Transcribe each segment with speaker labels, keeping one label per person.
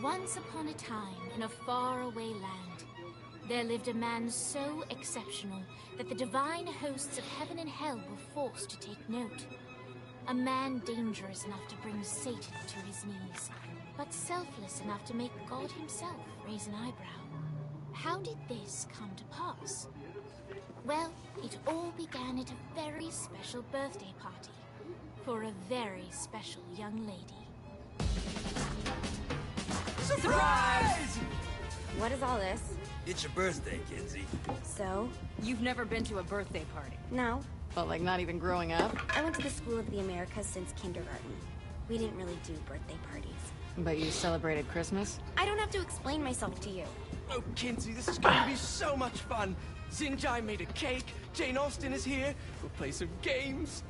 Speaker 1: Once upon a time, in a faraway land, there lived a man so exceptional that the divine hosts of heaven and hell were forced to take note. A man dangerous enough to bring Satan to his knees, but selfless enough to make God himself raise an eyebrow. How did this come to pass? Well, it all began at a very special birthday party for a very special young lady.
Speaker 2: Surprise!
Speaker 3: What is all this?
Speaker 2: It's your birthday, Kinsey.
Speaker 3: So?
Speaker 4: You've never been to a birthday party?
Speaker 3: No.
Speaker 4: Well, like not even growing up?
Speaker 3: I went to the School of the Americas since kindergarten. We didn't really do birthday parties.
Speaker 4: But you celebrated Christmas?
Speaker 3: I don't have to explain myself to you.
Speaker 5: Oh, Kinsey, this is going to be so much fun. Sinjai made a cake, Jane Austen is here, we'll play some games.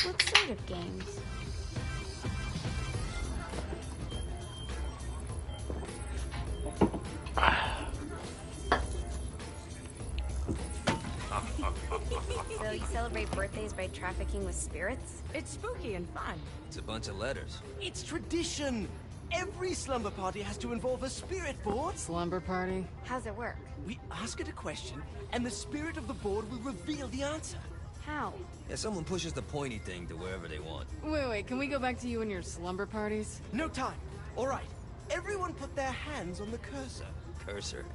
Speaker 3: What sort of games? So you celebrate birthdays by trafficking with spirits?
Speaker 4: It's spooky and fun.
Speaker 2: It's a bunch of letters.
Speaker 5: It's tradition. Every slumber party has to involve a spirit board.
Speaker 4: Slumber party?
Speaker 3: How's it work?
Speaker 5: We ask it a question, and the spirit of the board will reveal the answer.
Speaker 3: How?
Speaker 2: Yeah, someone pushes the pointy thing to wherever they want.
Speaker 4: Wait, can we go back to you and your slumber parties?
Speaker 5: No time. All right. Everyone put their hands on the cursor.
Speaker 2: Cursor.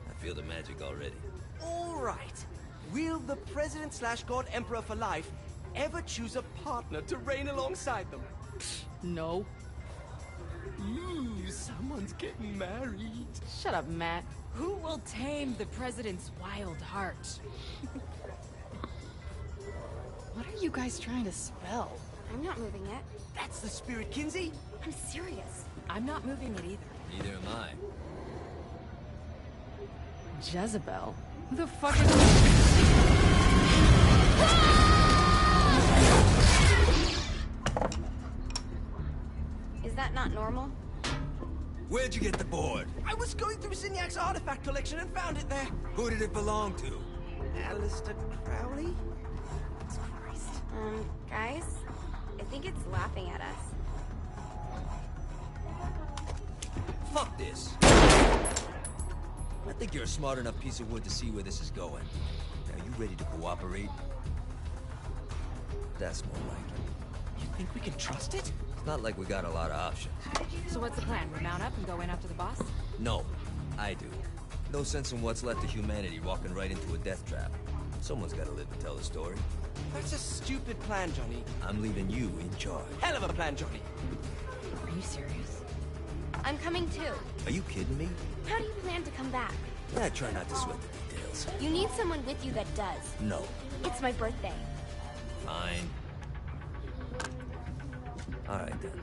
Speaker 2: I feel the magic already.
Speaker 5: All right. Will the President/God Emperor for life ever choose a partner to reign alongside them?
Speaker 4: No.
Speaker 5: Ooh, someone's getting married.
Speaker 4: Shut up, Matt.
Speaker 6: Who will tame the president's wild heart?
Speaker 4: What are you guys trying to spell?
Speaker 3: I'm not moving it.
Speaker 5: That's the spirit, Kinsey.
Speaker 3: I'm serious.
Speaker 6: I'm not moving it either.
Speaker 2: Neither am I.
Speaker 4: Jezebel? Who the fuck is...
Speaker 3: Is that not normal?
Speaker 2: Where'd you get the board?
Speaker 5: I was going through Signac's artifact collection and found it there.
Speaker 2: Who did it belong to?
Speaker 5: Alistair Crowley?
Speaker 3: Guys? I think it's laughing at us.
Speaker 2: Fuck this. I think you're a smart enough piece of wood to see where this is going. Now, you ready to cooperate? That's more like it.
Speaker 5: You think we can trust it?
Speaker 2: It's not like we got a lot of options.
Speaker 6: So what's the plan? We mount up and go in after the boss?
Speaker 2: No, I do. No sense in what's left of humanity walking right into a death trap. Someone's gotta live to tell the story.
Speaker 5: That's a stupid plan, Johnny.
Speaker 2: I'm leaving you in charge.
Speaker 5: Hell of a plan, Johnny.
Speaker 6: Are you serious?
Speaker 3: I'm coming too.
Speaker 2: Are you kidding me?
Speaker 3: How do you plan to come back?
Speaker 2: Yeah, try not to sweat the details.
Speaker 3: You need someone with you that does.
Speaker 2: No.
Speaker 3: It's my birthday.
Speaker 2: Fine. Alright then.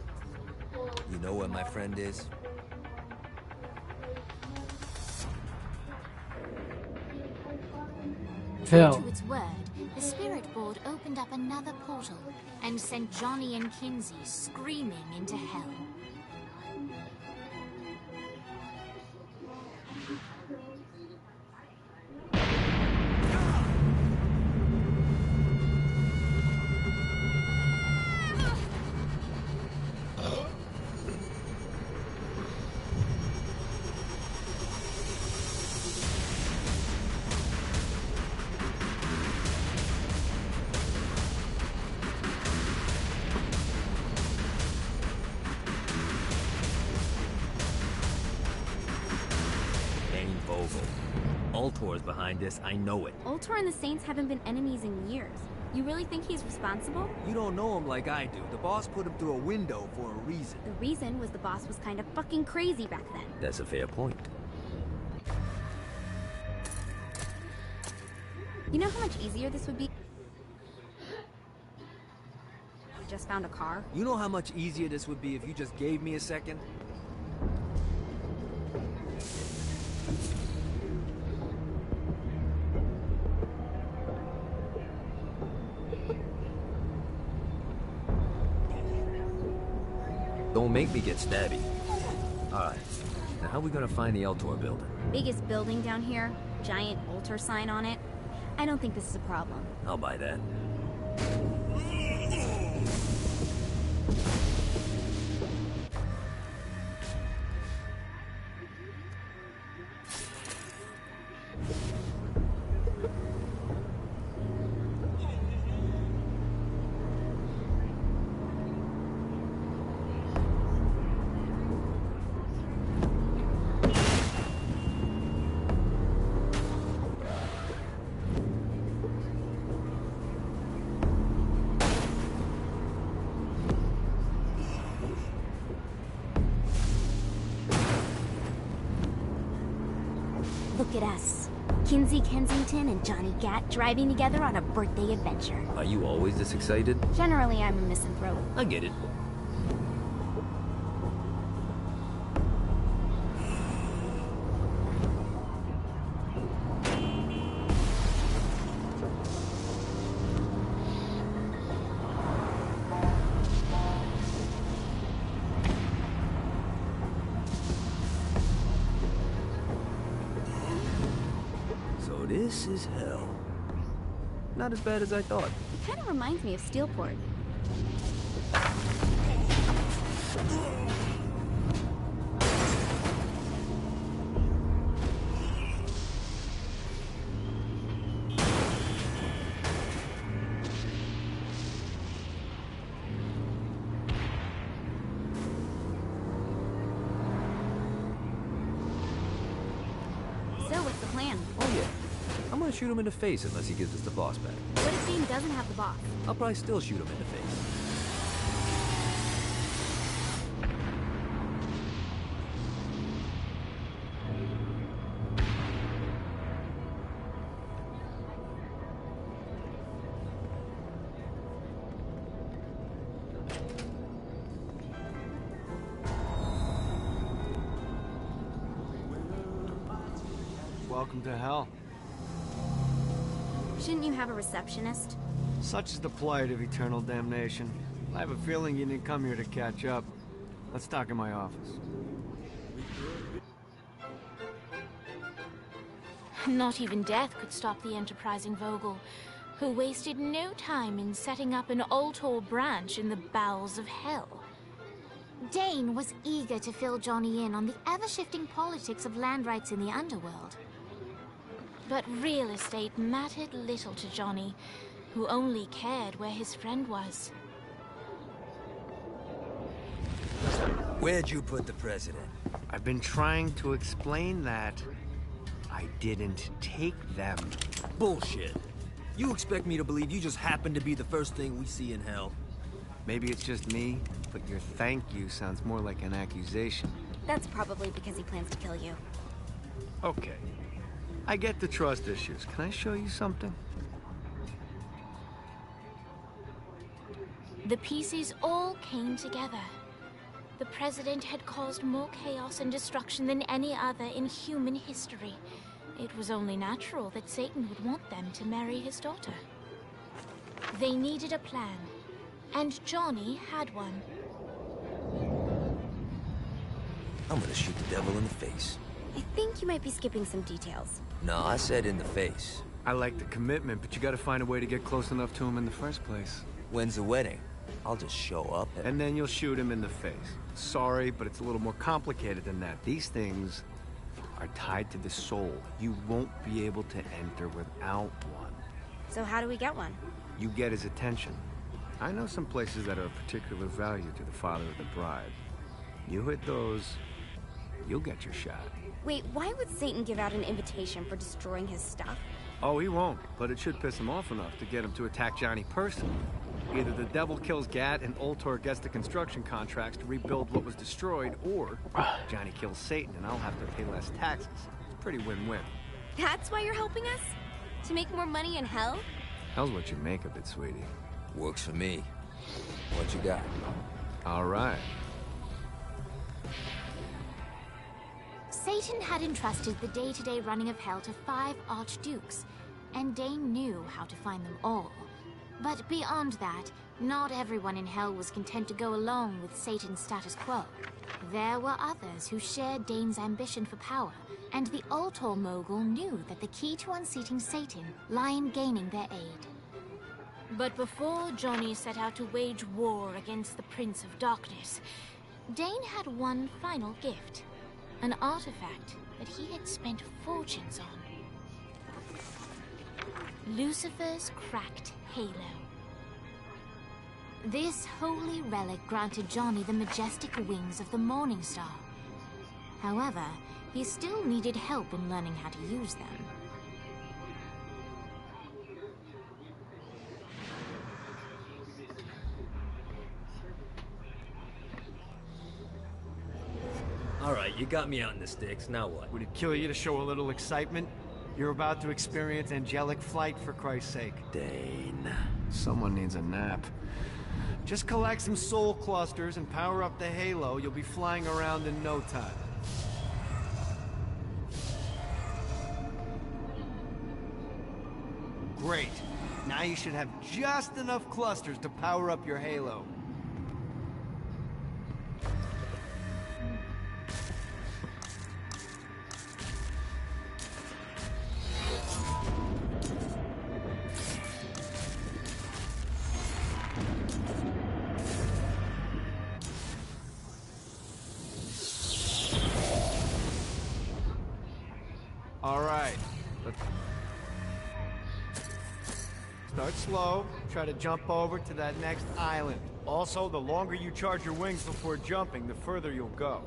Speaker 2: You know where my friend is?
Speaker 1: True to its word, the spirit board opened up another portal and sent Johnny and Kinsey screaming into hell.
Speaker 2: Ultor's behind this, I know it.
Speaker 3: Ultor and the Saints haven't been enemies in years. You really think he's responsible?
Speaker 2: You don't know him like I do. The boss put him through a window for a reason.
Speaker 3: The reason was the boss was kind of fucking crazy back then.
Speaker 2: That's a fair point.
Speaker 3: You know how much easier this would be? We just found a car.
Speaker 2: You know how much easier this would be if you just gave me a second? Don't make me get stabby. Alright. Now how are we gonna find the Ultor building?
Speaker 3: Biggest building down here. Giant Ultor sign on it. I don't think this is a problem.
Speaker 2: I'll buy that.
Speaker 3: Look at us. Kinsey Kensington and Johnny Gat driving together on a birthday adventure.
Speaker 2: Are you always this excited?
Speaker 3: Generally, I'm a misanthrope.
Speaker 2: I get it. This is hell. Not as bad as I thought.
Speaker 3: It kind of reminds me of Steelport. So, what's the plan?
Speaker 2: Oh yeah. I'm gonna shoot him in the face unless he gives us the boss back.
Speaker 3: What if Dean doesn't have the boss?
Speaker 2: I'll probably still shoot him in the face.
Speaker 7: Welcome to hell.
Speaker 3: Shouldn't you have a receptionist?
Speaker 7: Such is the plight of eternal damnation. I have a feeling you didn't come here to catch up. Let's talk in my office.
Speaker 1: Not even death could stop the enterprising Vogel, who wasted no time in setting up an Ultor branch in the bowels of hell.
Speaker 8: Dane was eager to fill Johnny in on the ever-shifting politics of land rights in the underworld.
Speaker 1: But real estate mattered little to Johnny, who only cared where his friend was.
Speaker 2: Where'd you put the president?
Speaker 7: I've been trying to explain that. I didn't take them.
Speaker 2: Bullshit. You expect me to believe you just happened to be the first thing we see in hell?
Speaker 7: Maybe it's just me, but your thank you sounds more like an accusation.
Speaker 3: That's probably because he plans to kill you.
Speaker 7: Okay. I get the trust issues. Can I show you something?
Speaker 1: The pieces all came together. The president had caused more chaos and destruction than any other in human history. It was only natural that Satan would want them to marry his daughter. They needed a plan, and Johnny had one.
Speaker 2: I'm gonna shoot the devil in the face.
Speaker 3: I think you might be skipping some details.
Speaker 2: No, I said in the face.
Speaker 7: I like the commitment, but you gotta find a way to get close enough to him in the first place.
Speaker 2: When's the wedding? I'll just show up
Speaker 7: And then you'll shoot him in the face. Sorry, but it's a little more complicated than that. These things are tied to the soul. You won't be able to enter without one.
Speaker 3: So how do we get one?
Speaker 7: You get his attention. I know some places that are of particular value to the father of the bride. You hit those, you'll get your shot.
Speaker 3: Wait, why would Satan give out an invitation for destroying his stuff?
Speaker 7: Oh, he won't, but it should piss him off enough to get him to attack Johnny personally. Either the devil kills Gat and Ultor gets the construction contracts to rebuild what was destroyed, or Johnny kills Satan and I'll have to pay less taxes. It's pretty win-win.
Speaker 3: That's why you're helping us? To make more money in hell?
Speaker 7: Hell's what you make of it, sweetie.
Speaker 2: Works for me. What you got?
Speaker 7: All right.
Speaker 8: Satan had entrusted the day-to-day running of hell to 5 archdukes, and Dane knew how to find them all. But beyond that, not everyone in hell was content to go along with Satan's status quo. There were others who shared Dane's ambition for power, and the Ultor mogul knew that the key to unseating Satan lay in gaining their aid.
Speaker 1: But before Johnny set out to wage war against the Prince of Darkness, Dane had one final gift. An artifact that he had spent fortunes on. Lucifer's cracked halo.
Speaker 8: This holy relic granted Johnny the majestic wings of the Morning Star. However, he still needed help in learning how to use them.
Speaker 2: Alright, you got me out in the sticks, now what?
Speaker 7: Would it kill you to show a little excitement? You're about to experience angelic flight, for Christ's sake.
Speaker 2: Dane.
Speaker 7: Someone needs a nap. Just collect some soul clusters and power up the halo. You'll be flying around in no time. Great. Now you should have just enough clusters to power up your halo. All right. Start slow. Try to jump over to that next island. Also, the longer you charge your wings before jumping, the further you'll go.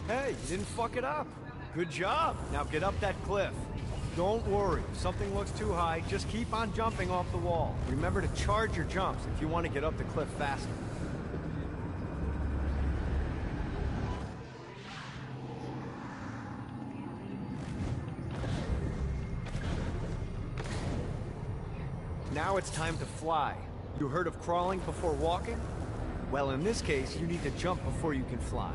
Speaker 7: Hey, you didn't fuck it up. Good job. Now get up that cliff. Don't worry. If something looks too high, just keep on jumping off the wall. Remember to charge your jumps if you want to get up the cliff faster. Now it's time to fly. You heard of crawling before walking? Well, in this case, you need to jump before you can fly.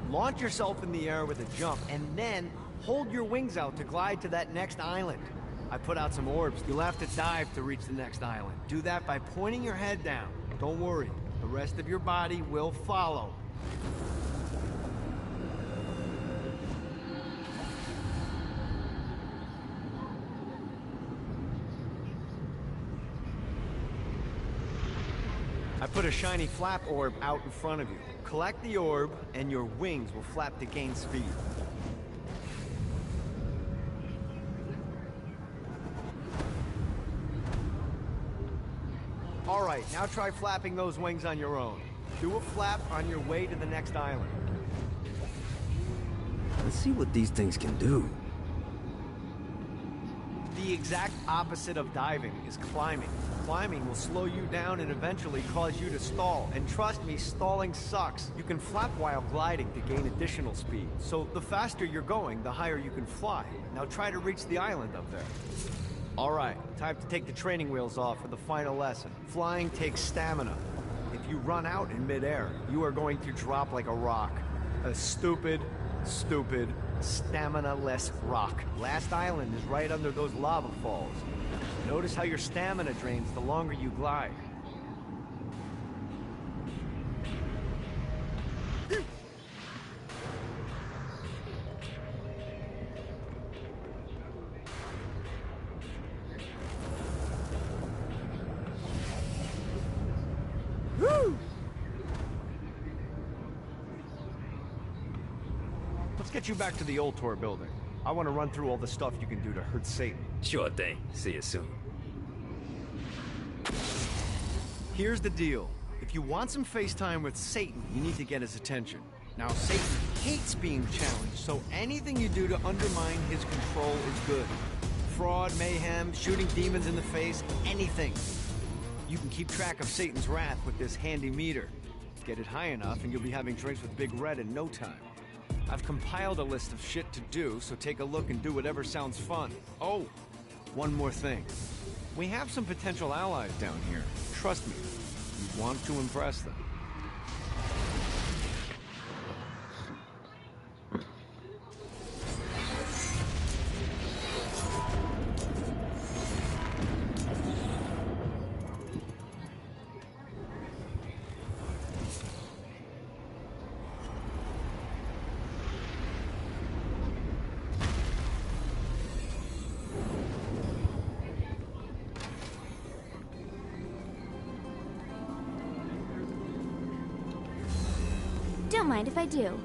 Speaker 7: Launch yourself in the air with a jump, and then hold your wings out to glide to that next island. I put out some orbs. You'll have to dive to reach the next island. Do that by pointing your head down. Don't worry, the rest of your body will follow. I put a shiny flap orb out in front of you. Collect the orb, and your wings will flap to gain speed. All right, now try flapping those wings on your own. Do a flap on your way to the next island.
Speaker 2: Let's see what these things can do.
Speaker 7: The exact opposite of diving is climbing. Climbing will slow you down and eventually cause you to stall. And trust me, stalling sucks. You can flap while gliding to gain additional speed. So the faster you're going, the higher you can fly. Now try to reach the island up there. All right, time to take the training wheels off for the final lesson. Flying takes stamina. If you run out in midair, you are going to drop like a rock. A stupid, stamina-less rock. Last island is right under those lava falls. Notice how your stamina drains the longer you glide. Woo! Let's get you back to the Ultor building. I want to run through all the stuff you can do to hurt Satan.
Speaker 2: Sure thing. See you soon.
Speaker 7: Here's the deal. If you want some FaceTime with Satan, you need to get his attention. Now, Satan hates being challenged, so anything you do to undermine his control is good. Fraud, mayhem, shooting demons in the face, anything. You can keep track of Satan's wrath with this handy meter. Get it high enough and you'll be having drinks with Big Red in no time. I've compiled a list of shit to do, so take a look and do whatever sounds fun. Oh, one more thing. We have some potential allies down here. Trust me, you want to impress them.
Speaker 3: Don't mind if I do.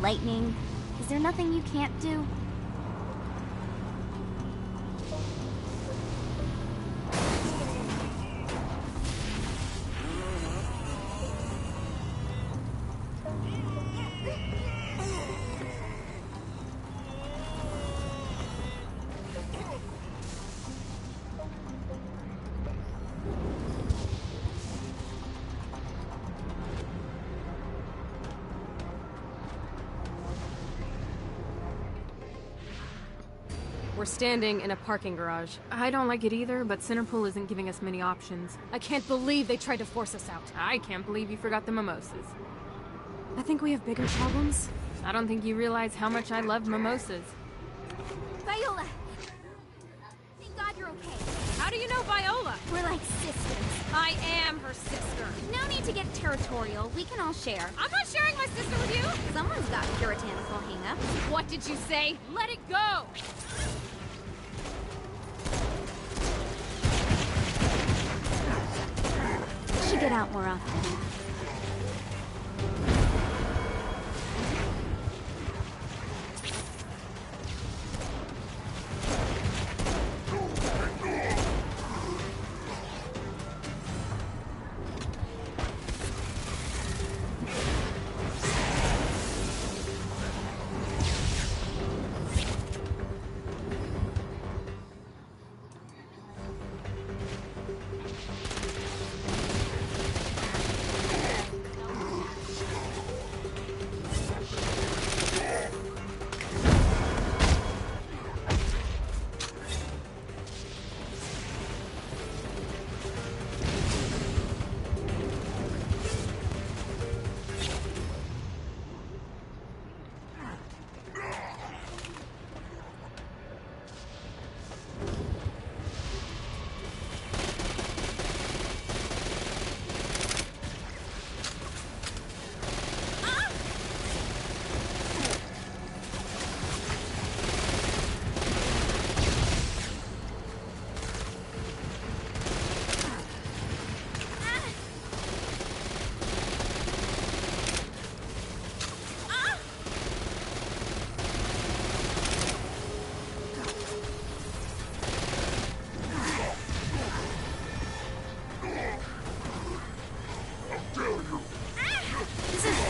Speaker 3: lightning. Is there nothing you can't do?
Speaker 6: We're standing in a parking garage.
Speaker 4: I don't like it either, but Centerpool isn't giving us many options.
Speaker 6: I can't believe they tried to force us out.
Speaker 4: I can't believe you forgot the mimosas. I think we have bigger problems. I don't think you realize how much I love mimosas.
Speaker 3: Viola! Thank God you're okay.
Speaker 6: How do you know Viola?
Speaker 3: We're like sisters.
Speaker 6: I am her sister.
Speaker 3: No need to get territorial. We can all share.
Speaker 6: I'm not sharing my sister with you.
Speaker 3: Someone's got puritanical hang-ups.
Speaker 6: What did you say? Let it go.
Speaker 3: We should get out more often.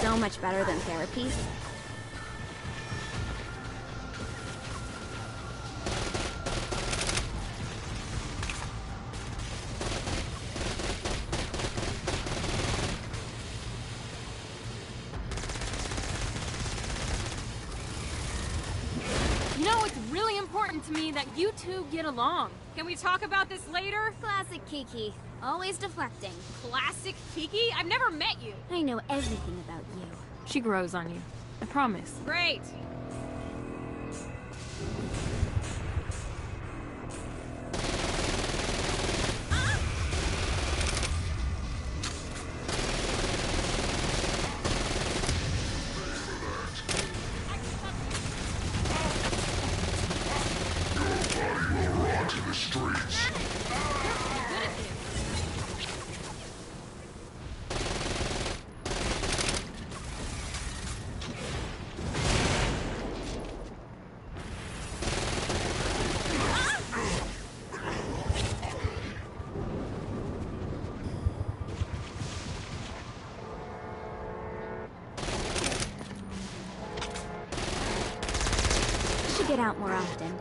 Speaker 3: So much better than therapy.
Speaker 6: You know, it's really important to me that you two get along. Can we talk about this later?
Speaker 3: Classic Kiki. Always deflecting.
Speaker 6: Classic Kiki? I've never met you.
Speaker 3: I know everything about you.
Speaker 4: She grows on you. I promise.
Speaker 6: Great.
Speaker 3: Get out more often.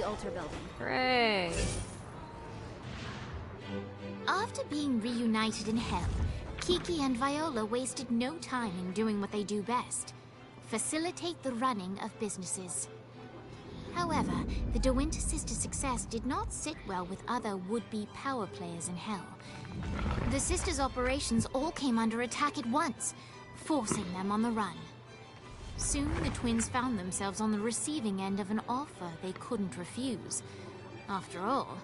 Speaker 3: the altar building.
Speaker 4: Hooray!
Speaker 8: After being reunited in Hell, Kiki and Viola wasted no time in doing what they do best: facilitate the running of businesses. However, the De Winter sisters' success did not sit well with other would-be power players in Hell. The sisters' operations all came under attack at once, forcing them on the run. Soon, the twins found themselves on the receiving end of an offer they couldn't refuse. After all,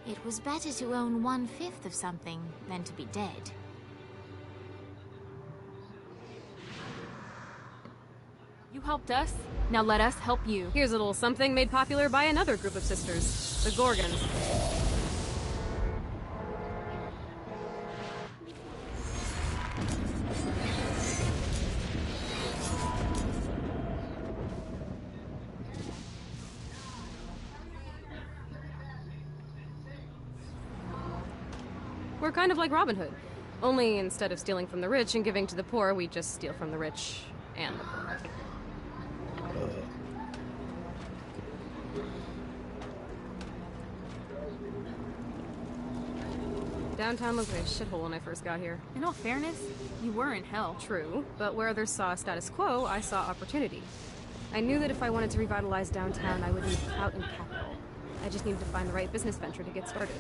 Speaker 8: it was better to own 1/5 of something than to be dead.
Speaker 4: You helped us, now let us help you. Here's a little something made popular by another group of sisters, the Gorgons. We're kind of like Robin Hood. Only instead of stealing from the rich and giving to the poor, we just steal from the rich and the poor. Downtown looked like a shithole when I first got here.
Speaker 6: In all fairness, you were in Hell.
Speaker 4: True, but where others saw status quo, I saw opportunity. I knew that if I wanted to revitalize downtown, I would need clout and capital. I just needed to find the right business venture to get started.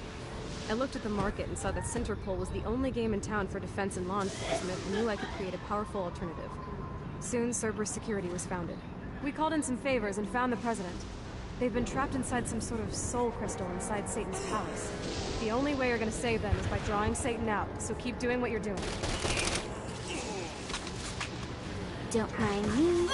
Speaker 4: I looked at the market and saw that Centerpol was the only game in town for defense and law enforcement, and knew I could create a powerful alternative. Soon, Cerberus Security was founded. We called in some favors and found the president. They've been trapped inside some sort of soul crystal inside Satan's palace. The only way you're gonna save them is by drawing Satan out, so keep doing what you're doing.
Speaker 3: Don't mind me.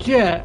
Speaker 9: Yeah.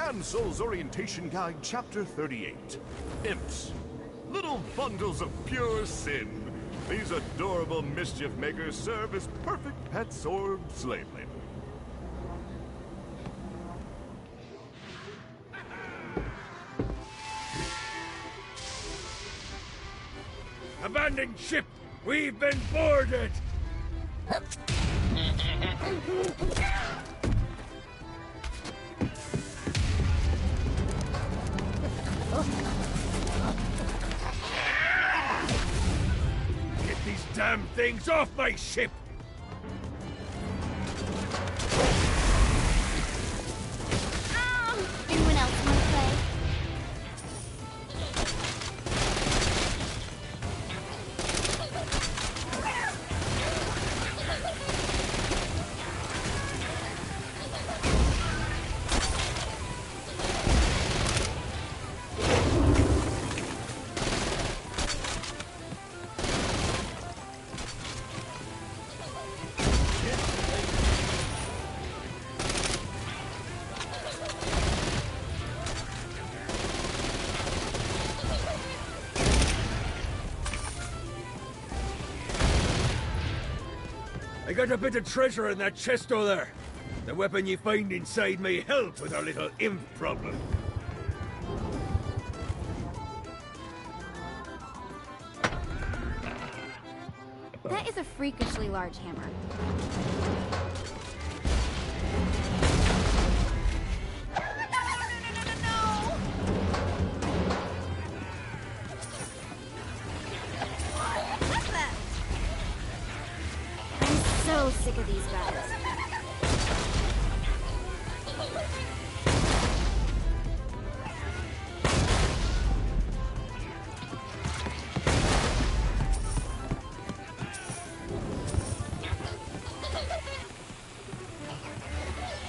Speaker 10: Hansel's Orientation Guide, Chapter 38. Imps. Little bundles of pure sin. These adorable mischief makers serve as perfect pets or slave labor.
Speaker 11: Abandoned ship! We've been boarded! Get these damn things off my ship!
Speaker 8: Anyone else want to play?
Speaker 11: I got a bit of treasure in that chest over there. The weapon you find inside may help with our little imp problem.
Speaker 3: That is a freakishly large hammer. What's that? I'm so sick of these guys.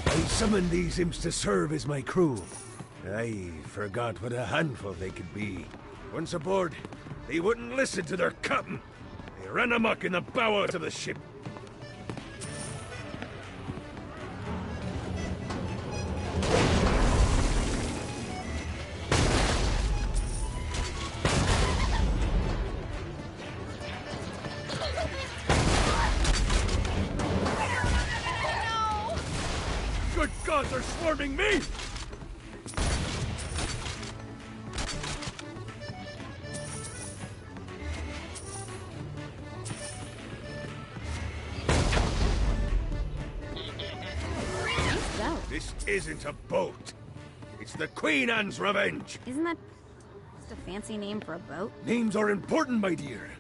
Speaker 11: I summoned these imps to serve as my crew. I forgot what a handful they could be. Once aboard, they wouldn't listen to their captain. They ran amok in the bowels of the ship. Good God, they're swarming me! This isn't a boat. It's the Queen Anne's Revenge.
Speaker 3: Isn't that just a fancy name for a boat?
Speaker 11: Names are important, my dear.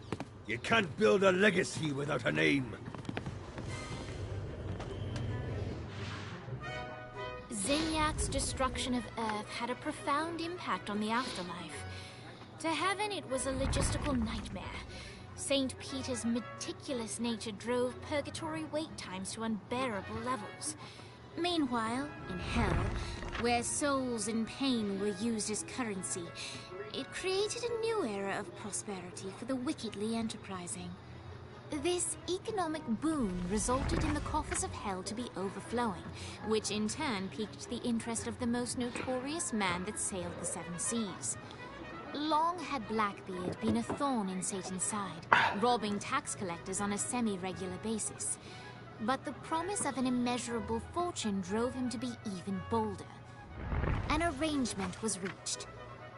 Speaker 11: You can't build a legacy without a name.
Speaker 1: Zinyak destruction of Earth had a profound impact on the afterlife. To heaven, it was a logistical nightmare. St. Peter's meticulous nature drove purgatory wait times to unbearable levels. Meanwhile, in hell, where souls in pain were used as currency, it created a new era of prosperity for the wickedly enterprising. This economic boon resulted in the coffers of hell to be overflowing, which in turn piqued the interest of the most notorious man that sailed the seven seas. Long had Blackbeard been a thorn in Satan's side, robbing tax collectors on a semi-regular basis. But the promise of an immeasurable fortune drove him to be even bolder. An arrangement was reached.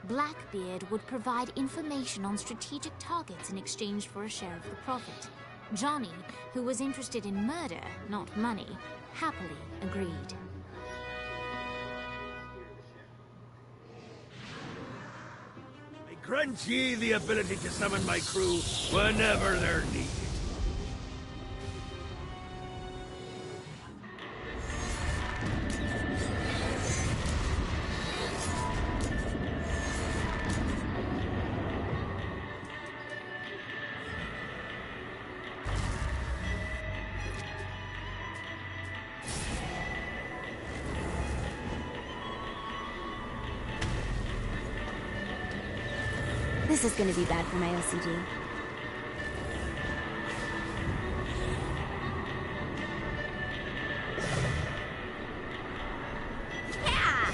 Speaker 1: Blackbeard would provide information on strategic targets in exchange for a share of the profit. Johnny, who was interested in murder, not money, happily agreed.
Speaker 11: I grant ye the ability to summon my crew whenever they're needed.
Speaker 3: This is gonna be bad for my OCD. Yeah!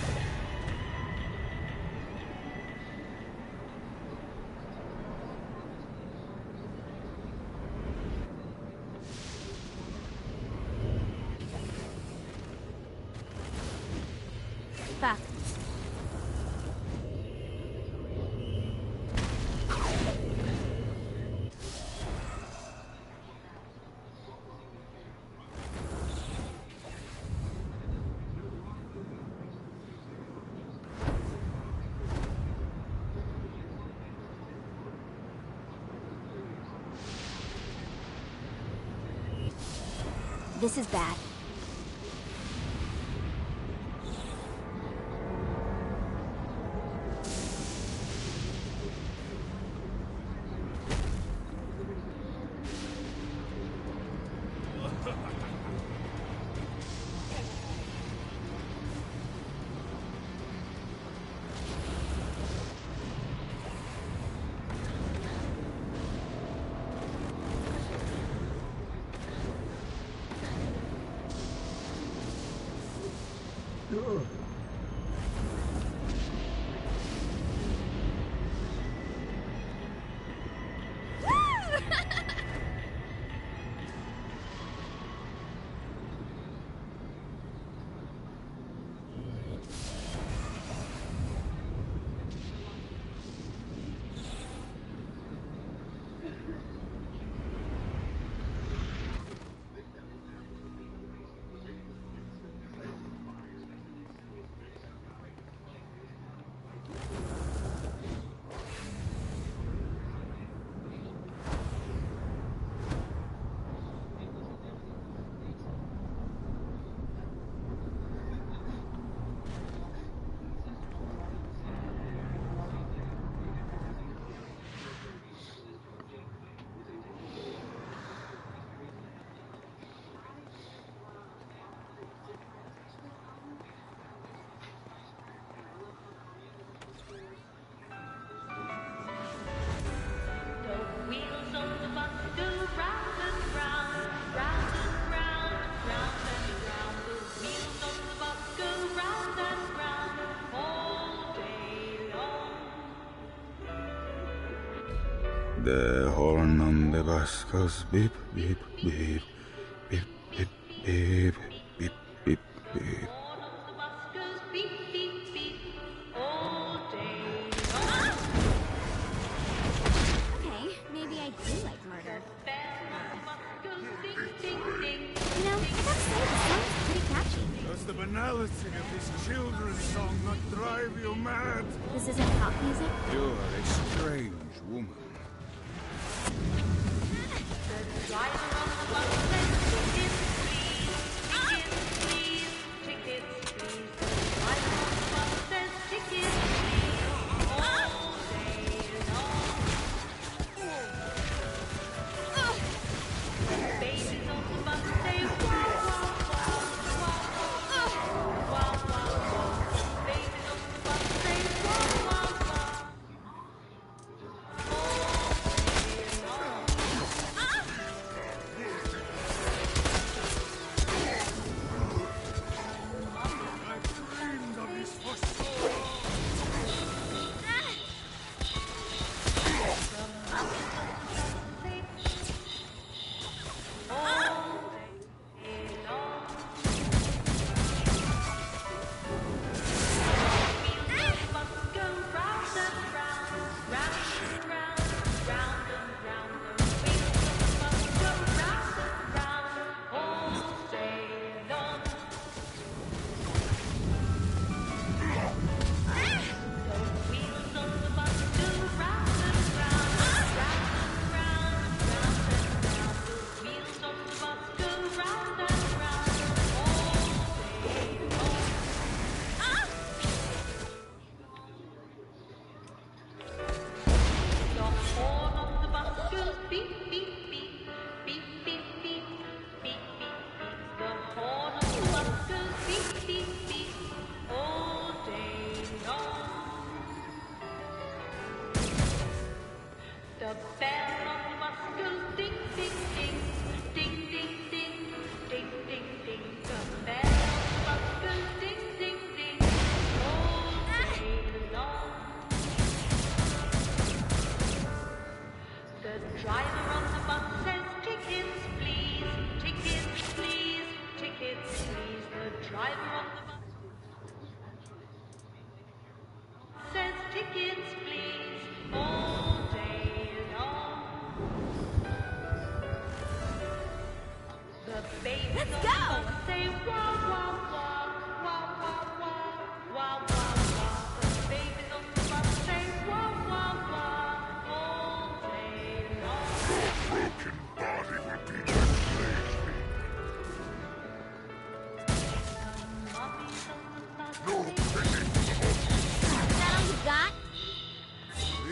Speaker 3: back. This is bad.
Speaker 12: The horn on the bus goes beep, beep, beep, beep, beep, beep, beep, beep, beep.
Speaker 3: Okay, maybe I do like murder. You know, I gotta say, the song's pretty catchy.
Speaker 10: Does the banality of this children's song not drive you mad?
Speaker 3: This isn't pop music?
Speaker 12: You're a strange woman.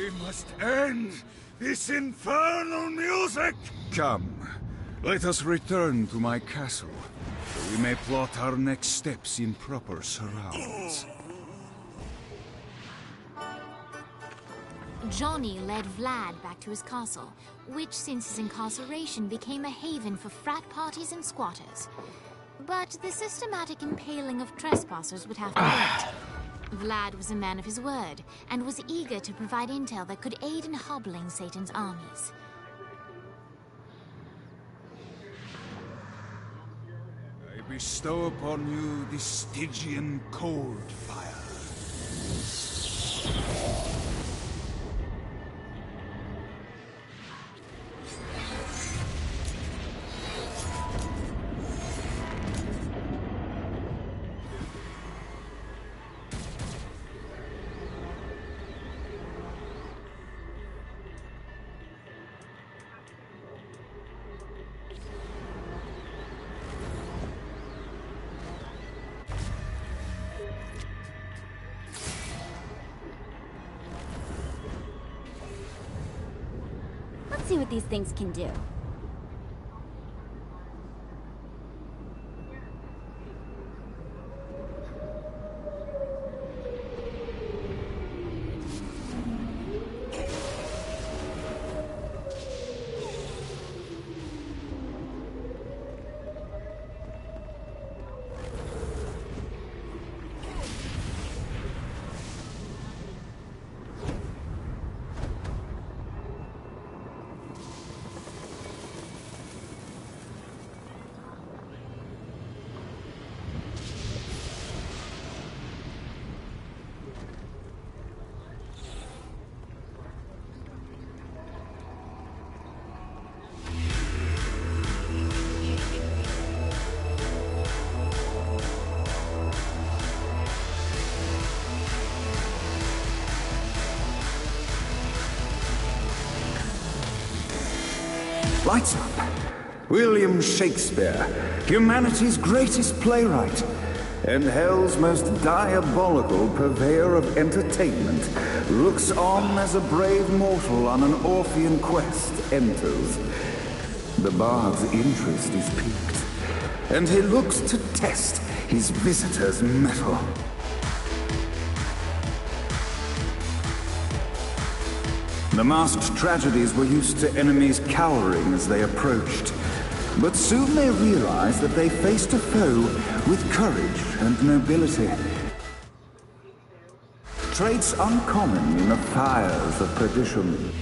Speaker 11: We must end this infernal music!
Speaker 12: Come, let us return to my castle, so we may plot our next steps in proper surrounds.
Speaker 8: Johnny led Vlad back to his castle, which since his incarceration became a haven for frat parties and squatters. But the systematic impaling of trespassers would have to wait. Vlad was a man of his word, and was eager to provide intel that could aid in hobbling Satan's armies.
Speaker 12: I bestow upon you the Stygian cold fire.
Speaker 3: Let's see what these things can do.
Speaker 12: Lights up. William Shakespeare, humanity's greatest playwright, and hell's most diabolical purveyor of entertainment, looks on as a brave mortal on an Orphean quest enters. The bard's interest is piqued, and he looks to test his visitor's mettle. The masked tragedies were used to enemies cowering as they approached. But soon they realized that they faced a foe with courage and nobility. Traits uncommon in the fires of perdition.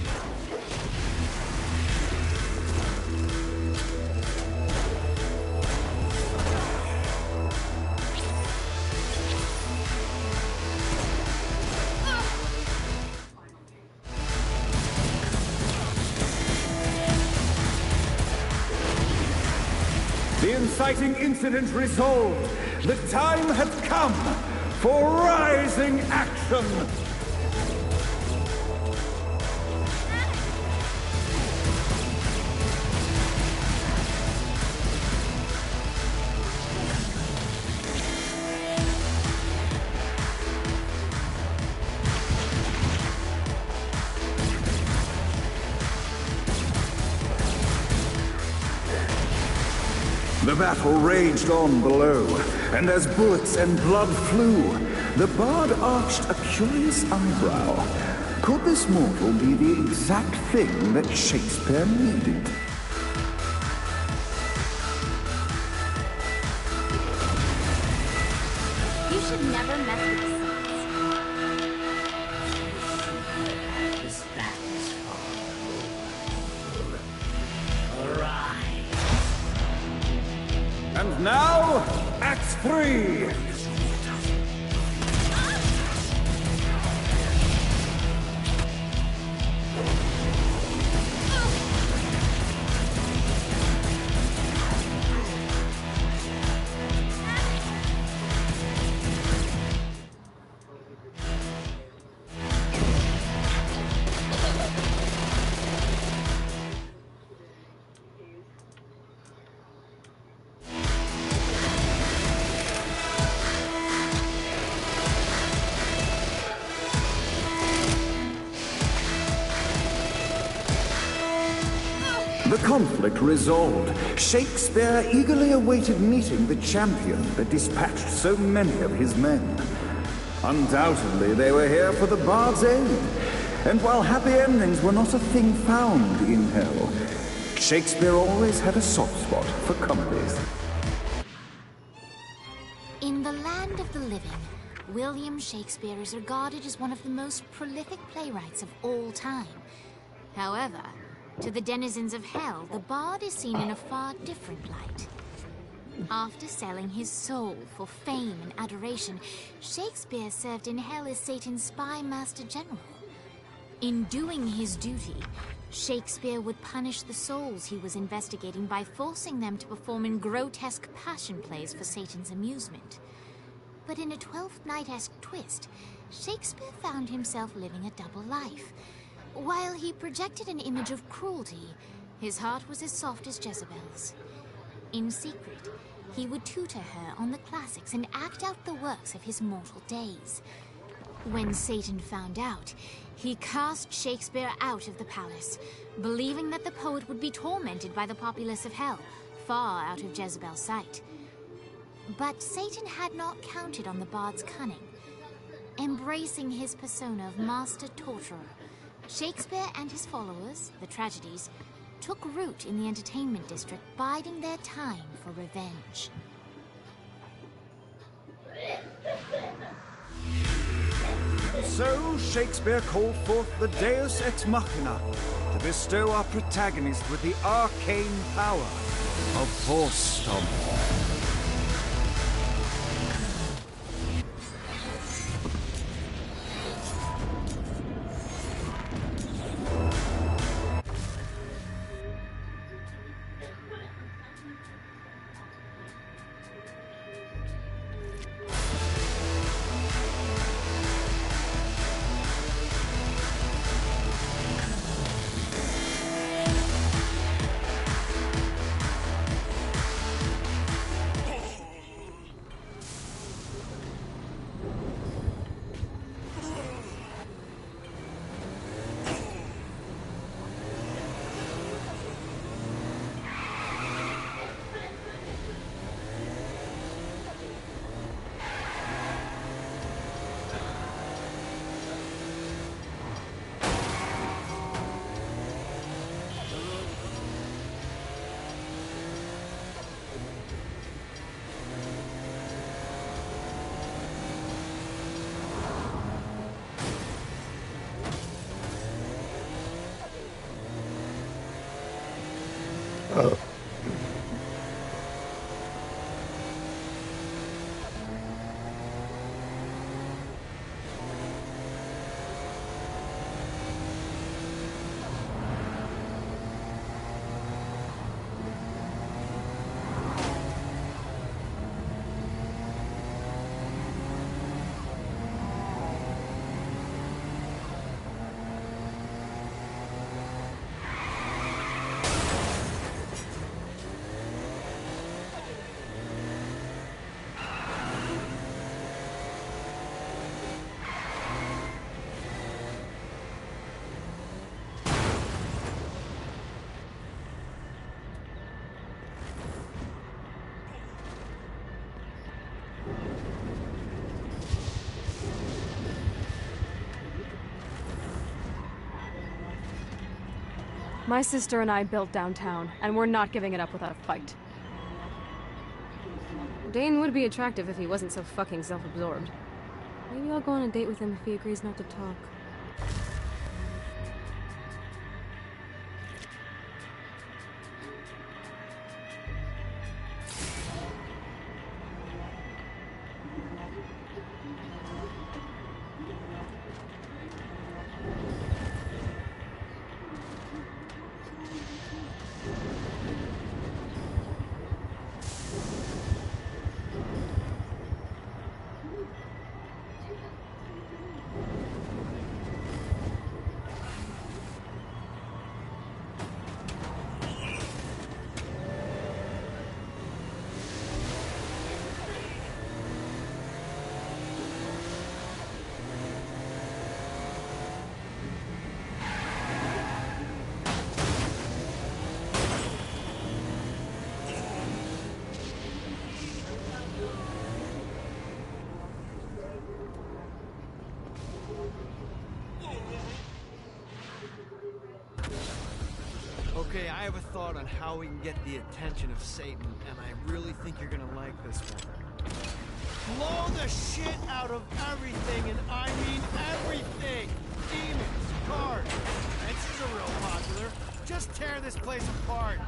Speaker 13: The inciting incident resolved. The time had come for rising action.
Speaker 12: The battle raged on below, and as bullets and blood flew, the bard arched a curious eyebrow. Could this mortal be the exact thing that Shakespeare needed?
Speaker 3: You should never mess with the
Speaker 9: This battle's far over. Arise.
Speaker 13: And now, Act 3!
Speaker 12: The conflict resolved, Shakespeare eagerly awaited meeting the champion that dispatched so many of his men. Undoubtedly, they were here for the Bard's aid, and while happy endings were not a thing found in hell, Shakespeare always had a soft spot for comedies.
Speaker 8: In the land of the living, William Shakespeare is regarded as one of the most prolific playwrights of all time. However, to the denizens of hell, the Bard is seen in a far different light. After selling his soul for fame and adoration, Shakespeare served in hell as Satan's spy master general. In doing his duty, Shakespeare would punish the souls he was investigating by forcing them to perform in grotesque passion plays for Satan's amusement. But in a Twelfth Night-esque twist, Shakespeare found himself living a double life. While he projected an image of cruelty, his heart was as soft as Jezebel's. In secret, he would tutor her on the classics and act out the works of his mortal days. When Satan found out, he cast Shakespeare out of the palace, believing that the poet would be tormented by the populace of hell, far out of Jezebel's sight. But Satan had not counted on the Bard's cunning. Embracing his persona of master torturer, Shakespeare and his followers, the tragedies, took root in the entertainment district, biding their time for revenge.
Speaker 13: So Shakespeare called forth the Deus Ex Machina to bestow our protagonist with the arcane power of Force Stomp.
Speaker 4: My sister and I built downtown, and we're not giving it up without a fight. Dane would be attractive if he wasn't so fucking self-absorbed. Maybe I'll go on a date with him if he agrees not to talk.
Speaker 7: Okay, I have a thought on how we can get the attention of Satan, and I really think you're gonna like this one. Blow the shit out of everything, and I mean everything! Demons, cars, fences are real popular. Just tear this place apart.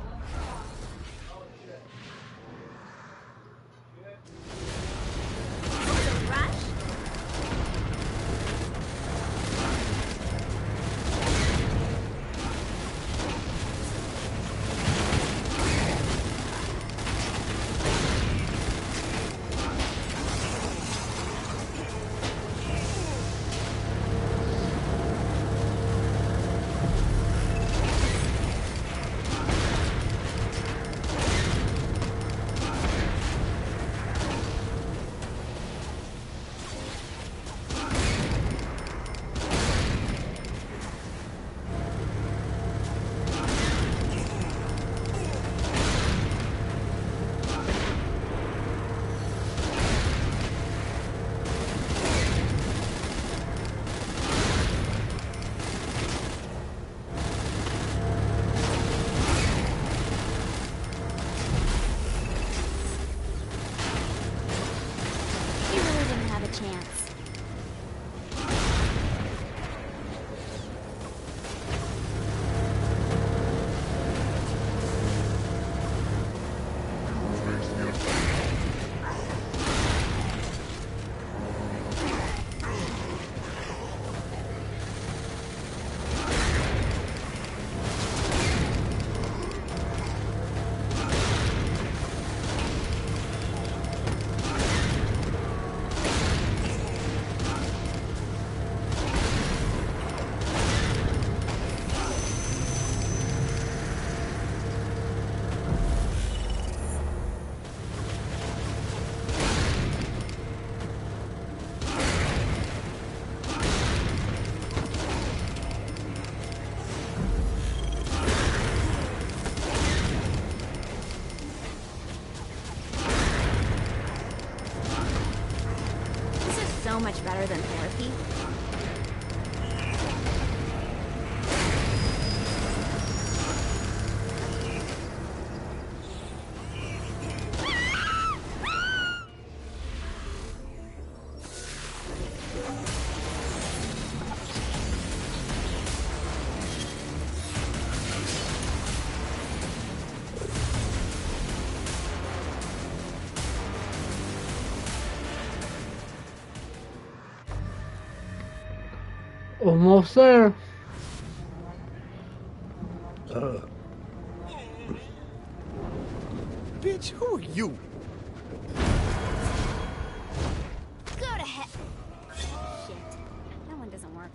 Speaker 3: So much better than therapy.
Speaker 14: Almost there.
Speaker 7: Bitch, who are you?
Speaker 3: Go to heck. Shit. That one doesn't work.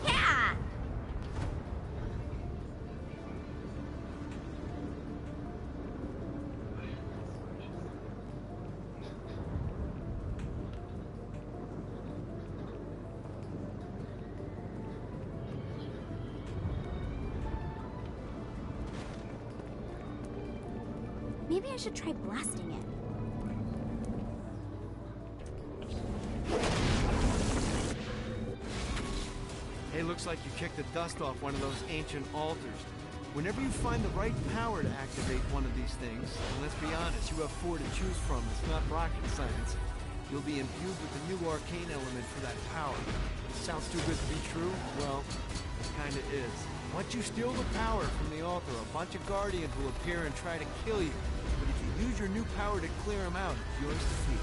Speaker 3: Yeah! Maybe I should try blasting it.
Speaker 7: Hey, looks like you kicked the dust off one of those ancient altars. Whenever you find the right power to activate one of these things, and let's be honest, you have 4 to choose from, it's not rocket science, you'll be imbued with a new arcane element for that power. Sounds too good to be true? Well, it kinda is. Once you steal the power from the altar, a bunch of Guardians will appear and try to kill you. But if you use your new power to clear them out, it's yours to keep.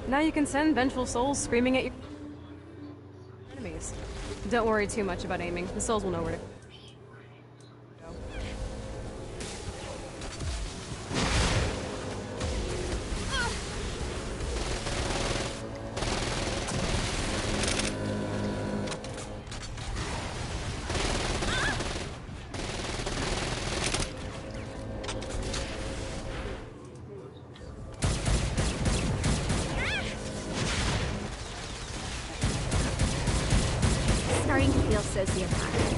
Speaker 4: Now you can send vengeful souls screaming at your enemies. Don't worry too much about aiming. The souls will know where to go.
Speaker 3: Starting to feel sociopathic.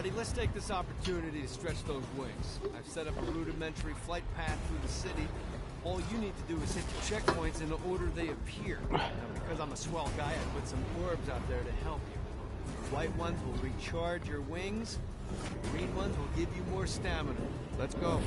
Speaker 7: Buddy, let's take this opportunity to stretch those wings. I've set up a rudimentary flight path through the city. All you need to do is hit the checkpoints in the order they appear. Now, because I'm a swell guy, I put some orbs out there to help you. The white ones will recharge your wings. The green ones will give you more stamina. Let's go.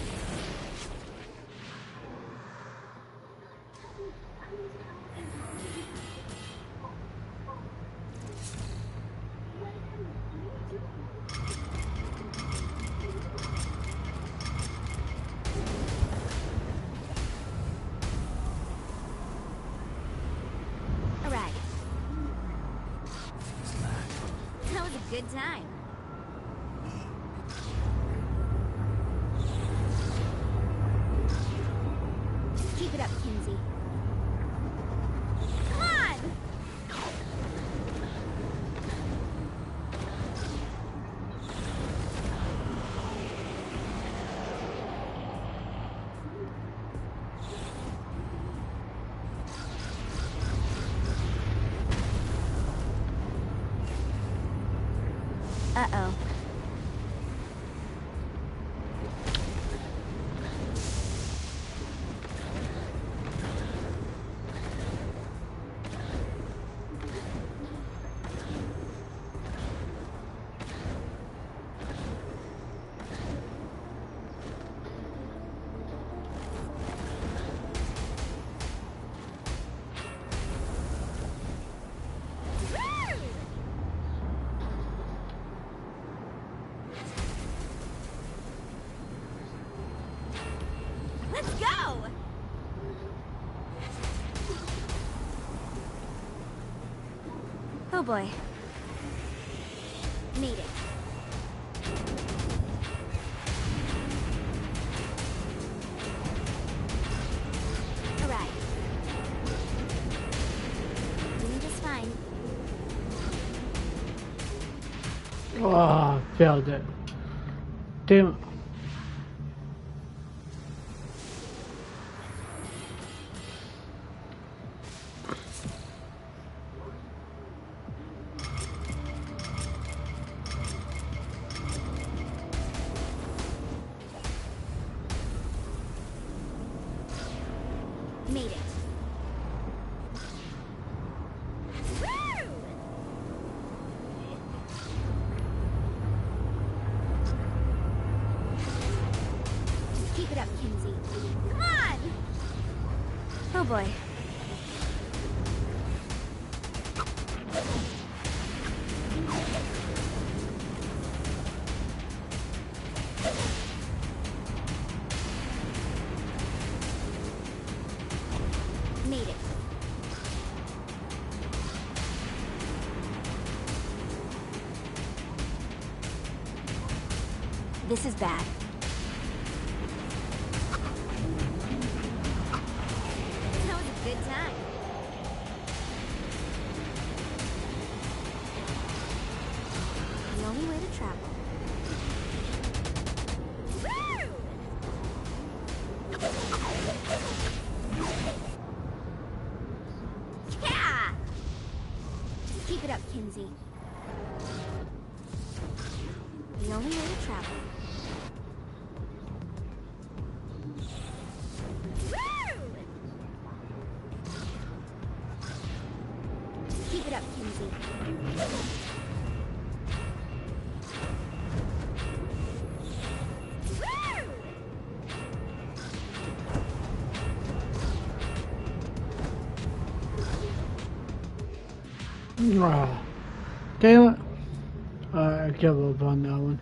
Speaker 3: Good time. Keep it up, Kinsey. Come on! Uh-oh. Let's go! Oh boy. Made it. Alright. Doing just fine.
Speaker 14: Oh, failed it. Damn it.
Speaker 3: Made it. Woo! Just keep it up, Kinsey. Come on! Oh boy. Made it. This is bad. That was a good time. The only way to travel. Woo! Yeah! Just keep it up, Kinsey. The only way to travel. Woo! Just keep it up, Kinsey.
Speaker 14: Oh, damn it. I give up on that one.